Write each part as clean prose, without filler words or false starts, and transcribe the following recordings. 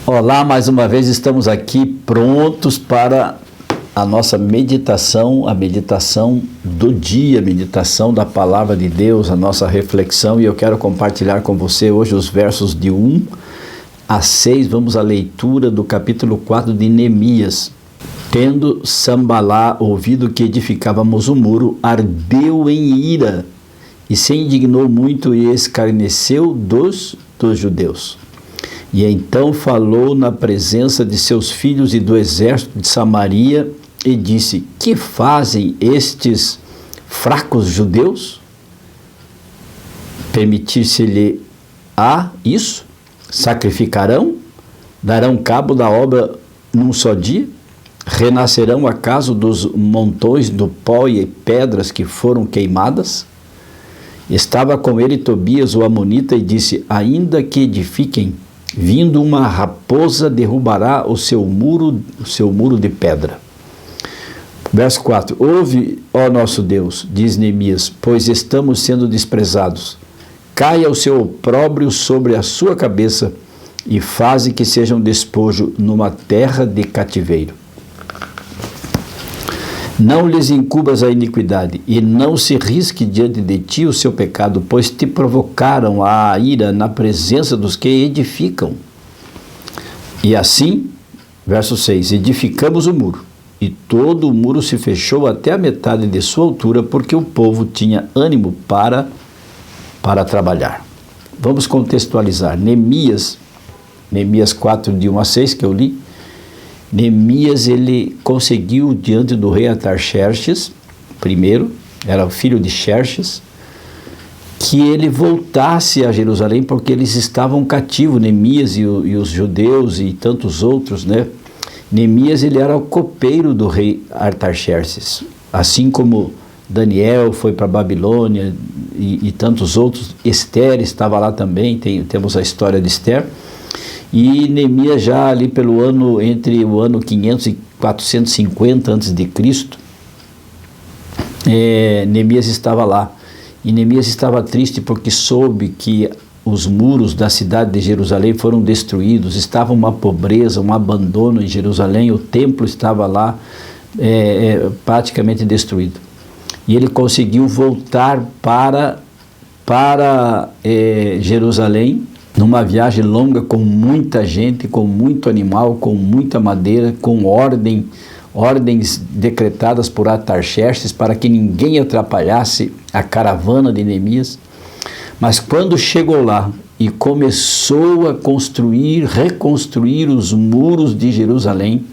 Olá, mais uma vez estamos aqui prontos para a nossa meditação, a meditação do dia, a meditação da Palavra de Deus, a nossa reflexão, e eu quero compartilhar com você hoje os versos de 1 a 6, vamos à leitura do capítulo 4 de Neemias. Tendo Sambalá ouvido que edificávamos o muro, ardeu em ira, e se indignou muito e escarneceu dos judeus. E então falou na presença de seus filhos e do exército de Samaria e disse: que fazem estes fracos judeus? Permitir-se-lhe a isso? Sacrificarão? Darão cabo da obra num só dia? Renascerão acaso dos montões do pó e pedras que foram queimadas? Estava com ele Tobias o amonita e disse: ainda que edifiquem, vindo uma raposa derrubará o seu muro de pedra. Verso 4. Ouve, ó nosso Deus, diz Neemias, pois estamos sendo desprezados. Caia o seu opróbrio sobre a sua cabeça e faze que seja um despojo numa terra de cativeiro. Não lhes incubas a iniquidade, e não se risque diante de ti o seu pecado, pois te provocaram a ira na presença dos que edificam. E assim, verso 6, edificamos o muro, e todo o muro se fechou até a metade de sua altura, porque o povo tinha ânimo para trabalhar. Vamos contextualizar. Neemias 4, de 1 a 6, que eu li, Neemias, ele conseguiu diante do rei Artaxerxes, primeiro, era o filho de Xerxes, que ele voltasse a Jerusalém, porque eles estavam cativos, Neemias e os judeus e tantos outros, né? Neemias, ele era o copeiro do rei Artaxerxes, assim como Daniel foi para a Babilônia e tantos outros. Esther estava lá também, temos a história de Esther. E Neemias já ali pelo ano, entre o ano 500 e 450 a.C., Neemias estava lá. E Neemias estava triste porque soube que os muros da cidade de Jerusalém foram destruídos, estava uma pobreza, um abandono em Jerusalém, o templo estava lá praticamente destruído. E ele conseguiu voltar para Jerusalém, numa viagem longa, com muita gente, com muito animal, com muita madeira, com ordens decretadas por Artaxerxes para que ninguém atrapalhasse a caravana de Neemias. Mas quando chegou lá e começou a reconstruir os muros de Jerusalém,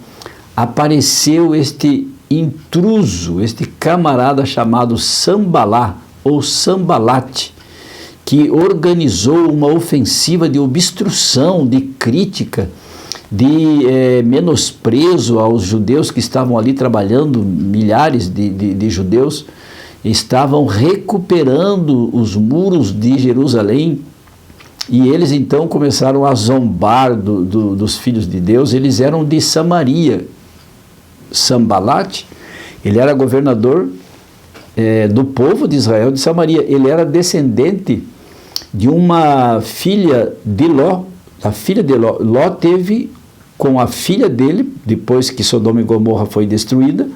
apareceu este intruso, este camarada chamado Sambalá ou Sambalate, que organizou uma ofensiva de obstrução, de crítica, de menosprezo aos judeus que estavam ali trabalhando. Milhares de judeus estavam recuperando os muros de Jerusalém, e eles então começaram a zombar dos filhos de Deus. Eles eram de Samaria. Sambalate, ele era governador do povo de Israel de Samaria. Ele era descendente de uma filha de Ló. A filha de Ló. Ló teve com a filha dele, depois que Sodoma e Gomorra foi destruída,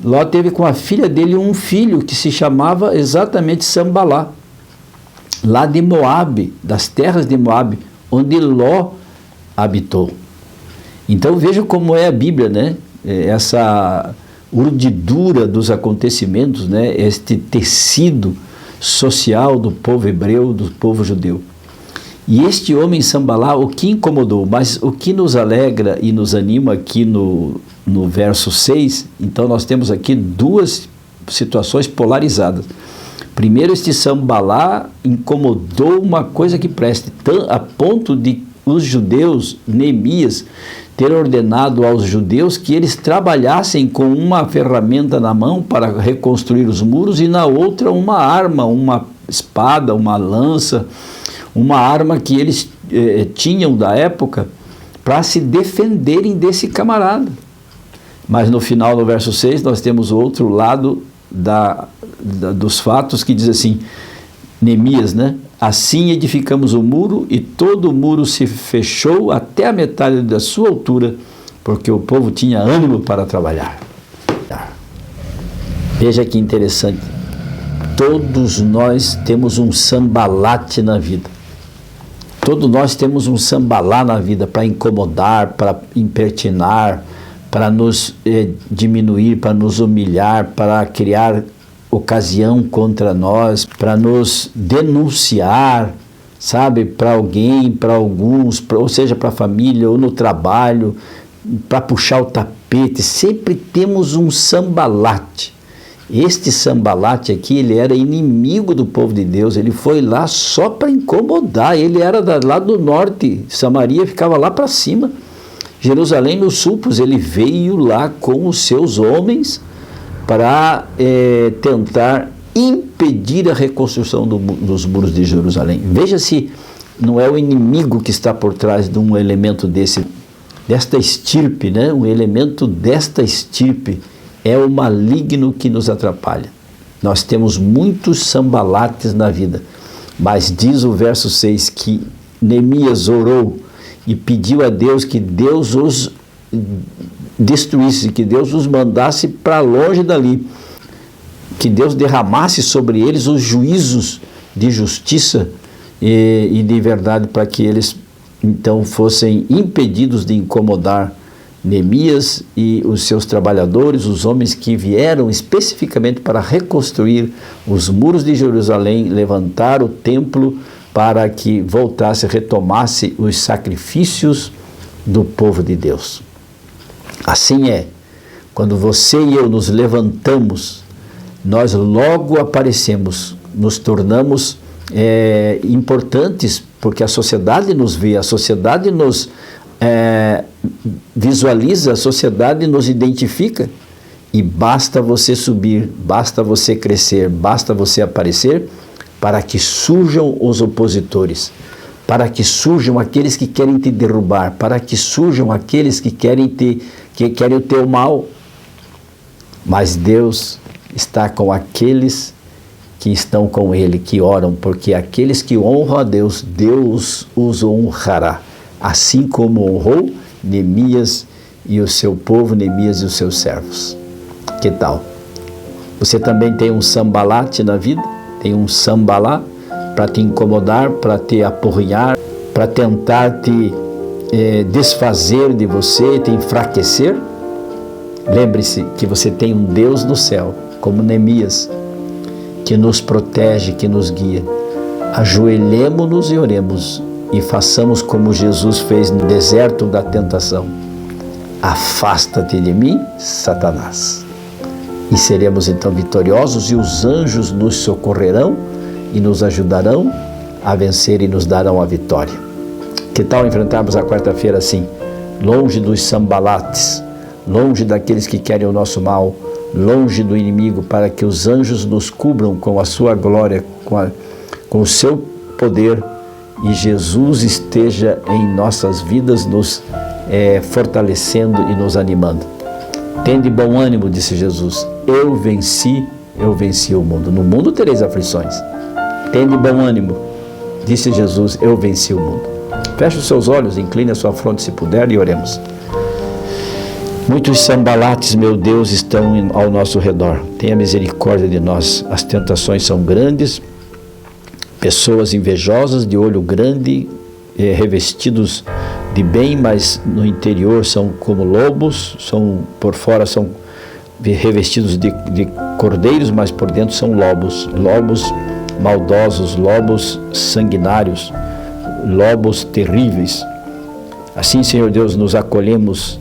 Ló teve com a filha dele um filho que se chamava exatamente Sambalá, lá de Moabe, das terras de Moabe, onde Ló habitou. Então veja como é a Bíblia, né? Essa urdidura dos acontecimentos, né? Este tecido social do povo hebreu, do povo judeu. E este homem Sambalá, o que incomodou, mas o que nos alegra e nos anima aqui no verso 6, então nós temos aqui duas situações polarizadas. Primeiro, este Sambalá incomodou uma coisa que preste, a ponto de os judeus, Neemias, ter ordenado aos judeus que eles trabalhassem com uma ferramenta na mão para reconstruir os muros e na outra uma arma, uma espada, uma lança, uma arma que eles tinham da época para se defenderem desse camarada. Mas no final, no verso 6, nós temos o outro lado dos fatos que diz assim, Neemias, né? Assim edificamos o muro, e todo o muro se fechou até a metade da sua altura, porque o povo tinha ânimo para trabalhar. Veja que interessante. Todos nós temos um sambalate na vida. Todos nós temos um sambalá na vida para incomodar, para impertinar, para nos diminuir, para nos humilhar, para criar ocasião contra nós, para nos denunciar, sabe, para alguém, para alguns, ou seja, para a família ou no trabalho, para puxar o tapete. Sempre temos um sambalate. Este sambalate aqui, ele era inimigo do povo de Deus, ele foi lá só para incomodar, ele era lá do norte, Samaria ficava lá para cima, Jerusalém no sul, pois ele veio lá com os seus homens para tentar impedir a reconstrução dos muros de Jerusalém. Veja se não é o inimigo que está por trás de um elemento desta estirpe, né? Um elemento desta estirpe é o maligno que nos atrapalha. Nós temos muitos sambalates na vida, mas diz o verso 6 que Neemias orou e pediu a Deus que Deus os destruísse, que Deus os mandasse para longe dali, que Deus derramasse sobre eles os juízos de justiça e de verdade, para que eles então fossem impedidos de incomodar Neemias e os seus trabalhadores, os homens que vieram especificamente para reconstruir os muros de Jerusalém, levantar o templo para que voltasse, retomasse os sacrifícios do povo de Deus. Assim é, quando você e eu nos levantamos, nós logo aparecemos, nos tornamos importantes, porque a sociedade nos vê, a sociedade nos visualiza, a sociedade nos identifica, e basta você subir, basta você crescer, basta você aparecer, para que surjam os opositores, para que surjam aqueles que querem te derrubar, para que surjam aqueles que querem o teu mal. Mas Deus está com aqueles que estão com Ele, que oram, porque aqueles que honram a Deus, Deus os honrará, assim como honrou Neemias e o seu povo, Neemias e os seus servos. Que tal? Você também tem um sambalate na vida? Tem um sambalá para te incomodar, para te aporrear, para tentar te desfazer de você, te enfraquecer? Lembre-se que você tem um Deus no céu, como Neemias, que nos protege, que nos guia. Ajoelhemo-nos e oremos, e façamos como Jesus fez no deserto da tentação. Afasta-te de mim, Satanás. E seremos então vitoriosos, e os anjos nos socorrerão e nos ajudarão a vencer e nos darão a vitória. Que tal enfrentarmos a quarta-feira assim, longe dos sambalates, longe daqueles que querem o nosso mal, longe do inimigo, para que os anjos nos cubram com a sua glória, com o seu poder, e Jesus esteja em nossas vidas nos fortalecendo e nos animando. Tende bom ânimo, disse Jesus, eu venci o mundo. No mundo tereis aflições. Tende bom ânimo, disse Jesus, eu venci o mundo. Feche os seus olhos, incline a sua fronte se puder e oremos. Muitos sambalates, meu Deus, estão ao nosso redor. Tenha misericórdia de nós. As tentações são grandes, pessoas invejosas, de olho grande, revestidos de bem, mas no interior são como lobos, por fora são revestidos de cordeiros, mas por dentro são lobos maldosos, lobos sanguinários, lobos terríveis. Assim, Senhor Deus, nos acolhemos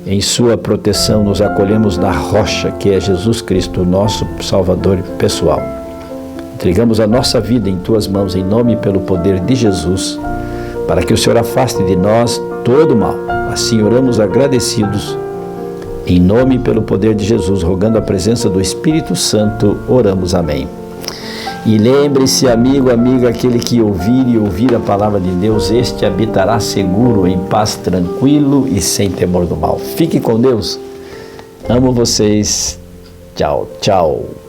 em sua proteção, nos acolhemos na rocha que é Jesus Cristo, nosso Salvador pessoal. Entregamos a nossa vida em tuas mãos, em nome e pelo poder de Jesus, para que o Senhor afaste de nós todo o mal. Assim oramos agradecidos, em nome e pelo poder de Jesus, rogando a presença do Espírito Santo, oramos. Amém. E lembre-se, amigo, amiga, aquele que ouvir a palavra de Deus, este habitará seguro, em paz, tranquilo e sem temor do mal. Fique com Deus. Amo vocês. Tchau, tchau.